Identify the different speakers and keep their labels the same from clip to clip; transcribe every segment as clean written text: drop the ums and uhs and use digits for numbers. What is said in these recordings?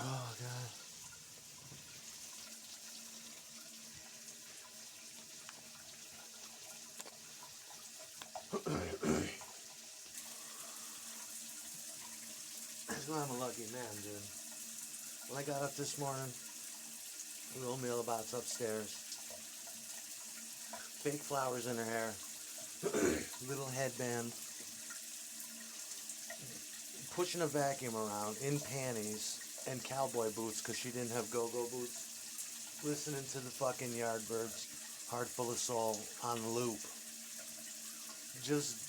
Speaker 1: Oh, God. That's why I'm a lucky man, dude. When I got up this morning, little Milabyrd upstairs, fake flowers in her hair, little headband, pushing a vacuum around in panties and cowboy boots because she didn't have go-go boots, listening to the fucking Yardbirds, Heart Full of Soul on loop. Just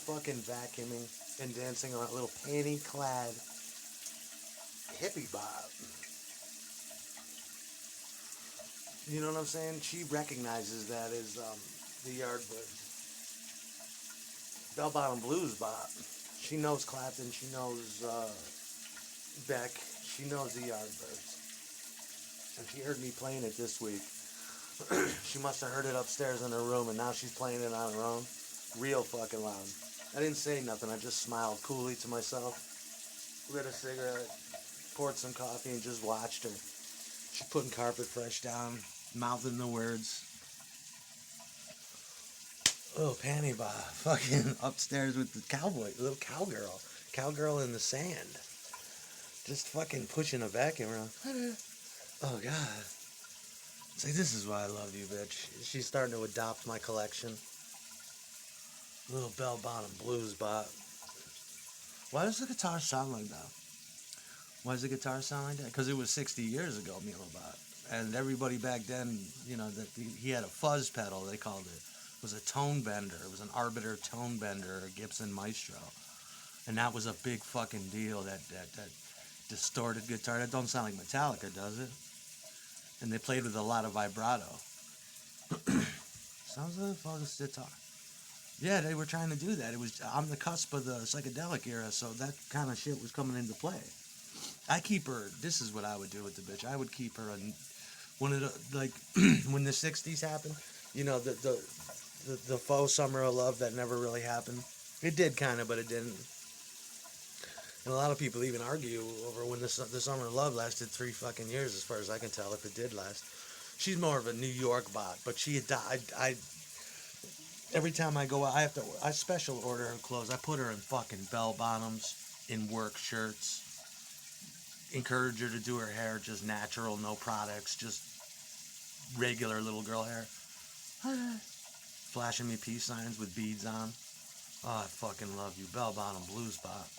Speaker 1: fucking vacuuming and dancing on a little panty-clad hippie bob. You know what I'm saying? She recognizes that as the Yardbirds. Bell Bottom Blues Bob. She knows Clapton. She knows Beck. She knows the Yardbirds. And she heard me playing it this week. She must have heard it upstairs in her room, and now she's playing it on her own. Real fucking loud. I didn't say nothing. I just smiled coolly to myself, lit a cigarette, poured some coffee, and just watched her. She's putting carpet fresh down, mouthing the words. Oh, panty bar, fucking upstairs with the cowboy, little cowgirl in the sand, just fucking pushing a vacuum around. Oh God, it's like, this is why I love you, bitch. She's starting to adopt my collection. Little bell bottom blues bot. Why does the guitar sound like that? Why does the guitar sound like that? Because it was 60 years ago, Milabyrd. And everybody back then, you know, that he had a fuzz pedal, they called it. It was a tone bender. It was an Arbiter tone bender, a Gibson Maestro. And that was a big fucking deal, that distorted guitar. That don't sound like Metallica, does it? And they played with a lot of vibrato. Sounds like a fuzz guitar. Yeah, they were trying to do that. It was on the cusp of the psychedelic era, so that kind of shit was coming into play. I keep her. This is what I would do with the bitch. I would keep her one of the, like, when the '60s happened. You know, the faux summer of love that never really happened. It did kind of, but it didn't. And a lot of people even argue over when the summer of love lasted 3 fucking years, as far as I can tell, if it did last. She's more of a New York bot, but she had died. Every time I go out, I special order her clothes. I put her in fucking bell bottoms, in work shirts. Encourage her to do her hair just natural, no products, just regular little girl hair. Flashing me peace signs with beads on. Oh, I fucking love you. Bell bottom blues bot.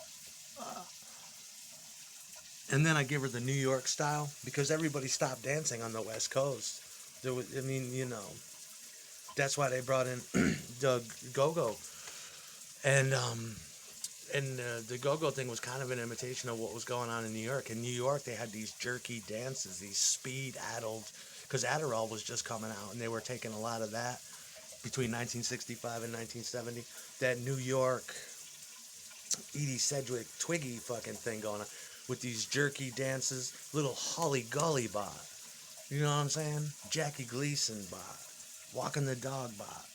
Speaker 1: And then I give her the New York style because everybody stopped dancing on the West Coast. There was, I mean, you know, that's why they brought in the go-go. And the go-go thing was kind of an imitation of what was going on in New York. In New York, they had these jerky dances, these speed-addled, because Adderall was just coming out, and they were taking a lot of that between 1965 and 1970. That New York Edie Sedgwick Twiggy fucking thing going on with these jerky dances, little Holly Gully bot. You know what I'm saying? Jackie Gleason bot. Walking the dog bot.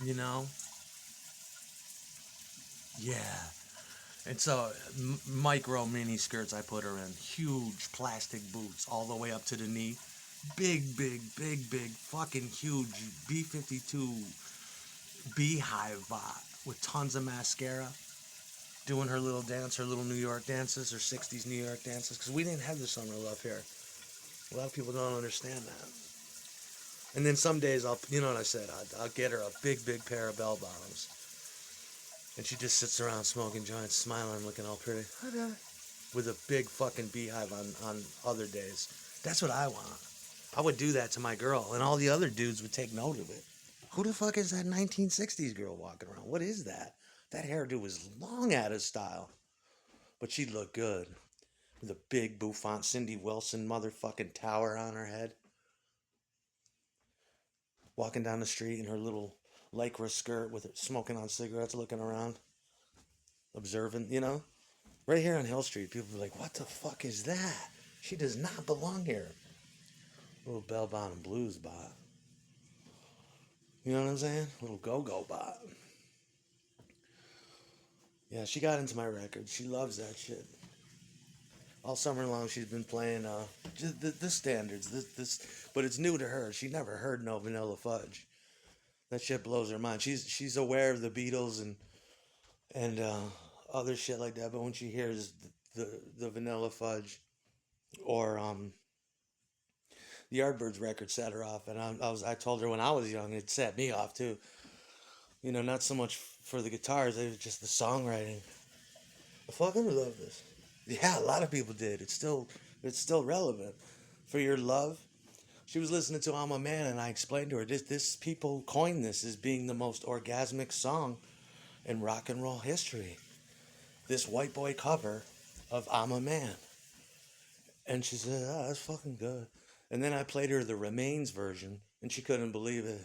Speaker 1: You know? Yeah. And so, micro mini skirts I put her in. Huge plastic boots all the way up to the knee. Big, fucking huge B-52 beehive bot with tons of mascara. Doing her little dance, her little New York dances, her 60s New York dances. Because we didn't have the summer love here. A lot of people don't understand that. And then some days you know what I said, I'll get her a big pair of bell bottoms. And she just sits around smoking joints, smiling, looking all pretty. With a big fucking beehive on other days. That's what I want. I would do that to my girl, and all the other dudes would take note of it. Who the fuck is that 1960s girl walking around? What is that? That hairdo was long out of style. But she'd look good. With a big bouffant Cindy Wilson motherfucking tower on her head. Walking down the street in her little lycra skirt with her smoking on cigarettes, looking around. Observing, you know? Right here on Hill Street, people be like, what the fuck is that? She does not belong here. Little bell bottom blues bot. You know what I'm saying? Little go-go bot. Yeah, she got into my record. She loves that shit. All summer long, she's been playing just the standards. But it's new to her. She never heard no Vanilla Fudge. That shit blows her mind. She's aware of the Beatles and other shit like that. But when she hears the Vanilla Fudge or the Yardbirds record, set her off. And I told her when I was young, it set me off too. You know, not so much for the guitars, it was just the songwriting. I fucking love this. Yeah, a lot of people did. It's still relevant. For Your Love, she was listening to I'm a Man, and I explained to her this people coined this as being the most orgasmic song in rock and roll history. This white boy cover of I'm a Man. And she said, "Oh, that's fucking good." And then I played her the Remains version, and she couldn't believe it.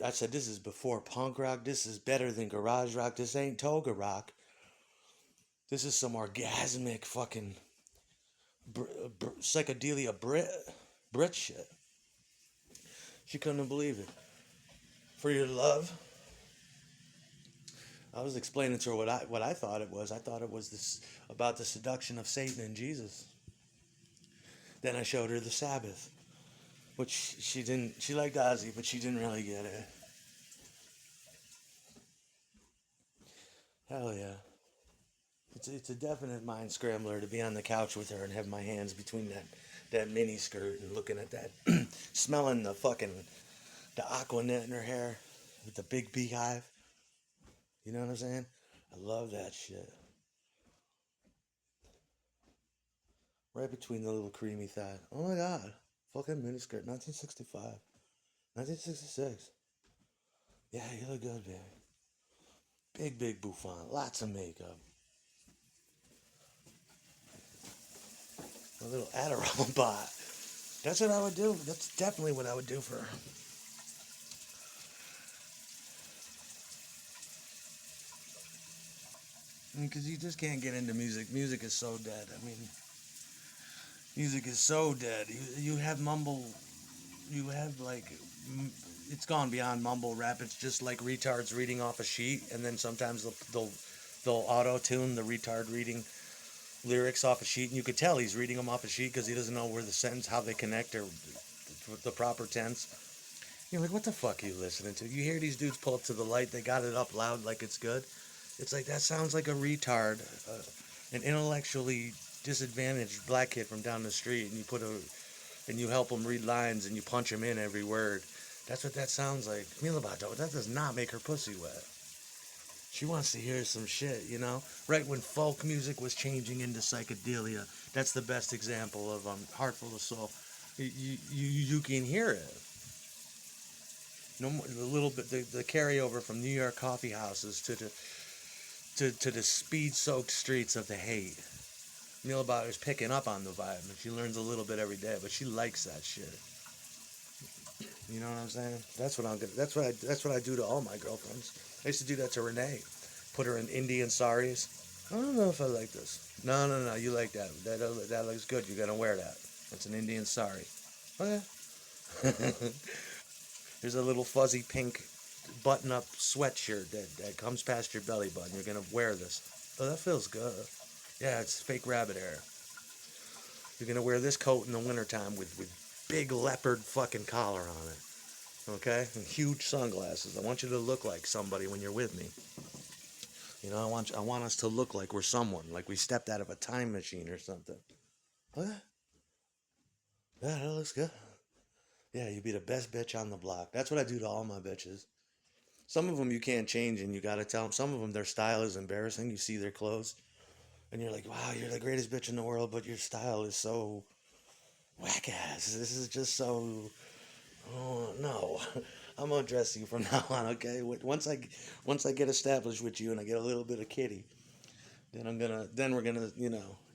Speaker 1: I said, "This is before punk rock. This is better than garage rock. This ain't toga rock. This is some orgasmic fucking psychedelia Brit shit." She couldn't believe it. For Your Love, I was explaining to her what I thought it was. I thought it was this about the seduction of Satan and Jesus. Then I showed her the Sabbath, which she didn't. She liked Ozzy, but she didn't really get it. Hell yeah. It's a definite mind scrambler to be on the couch with her and have my hands between that mini skirt and looking at that, smelling the aqua net in her hair with the big beehive. You know what I'm saying? I love that shit. Right between the little creamy thigh. Oh my god. Fucking mini skirt. 1965. 1966. Yeah, you look good, baby. Big, big bouffant. Lots of makeup. A little Adderall bot. That's what I would do. That's definitely what I would do for her. Because you just can't get into music. Music is so dead. I mean, music is so dead. You have mumble. You have like. It's gone beyond mumble rap. It's just like retards reading off a sheet, and then sometimes they'll auto tune the retard reading lyrics off a sheet, and you could tell he's reading them off a sheet because he doesn't know where the sentence, how they connect, or the proper tense. You're like, what the fuck are you listening to? You hear these dudes pull up to the light, they got it up loud like it's good. It's like, that sounds like a retard, an intellectually disadvantaged black kid from down the street, and you help him read lines, and you punch him in every word. That's what that sounds like. Milabyrd, that does not make her pussy wet. She wants to hear some shit, you know? Right when folk music was changing into psychedelia, that's the best example of Heartful of Soul. You can hear it. No more, the little bit, the carryover from New York coffee houses to the speed-soaked streets of the hate. Milabyrd is picking up on the vibe, and she learns a little bit every day, but she likes that shit. You know what I'm saying? That's what I'm gonna. That's what I do to all my girlfriends. I used to do that to Renee. Put her in Indian saris. I don't know if I like this. No, no, no. You like that? That looks good. You're gonna wear that. That's an Indian sari. Okay. There's a little fuzzy pink button-up sweatshirt that comes past your belly button. You're gonna wear this. Oh, that feels good. Yeah, it's fake rabbit hair. You're gonna wear this coat in the wintertime with big leopard fucking collar on it. Okay? And huge sunglasses. I want you to look like somebody when you're with me. You know, I want us to look like we're someone, like we stepped out of a time machine or something. What? Yeah, that looks good. Yeah, you'd be the best bitch on the block. That's what I do to all my bitches. Some of them you can't change and you gotta tell them. Some of them, their style is embarrassing. You see their clothes and you're like, wow, you're the greatest bitch in the world, but your style is so whack ass. This is just so. Oh no, I'm gonna dress you from now on. Okay, once I get established with you and I get a little bit of kitty, then we're gonna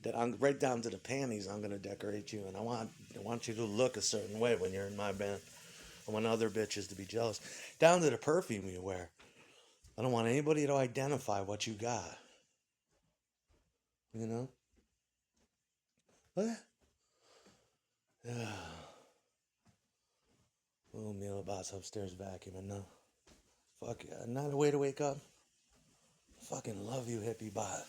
Speaker 1: that I'm right down to the panties. I'm gonna decorate you, and I want you to look a certain way when you're in my band. I want other bitches to be jealous, down to the perfume you wear. I don't want anybody to identify what you got. You know what? Yeah. Little meal boss upstairs vacuuming now. Fuck yeah, not a way to wake up. Fucking love you, hippie bot.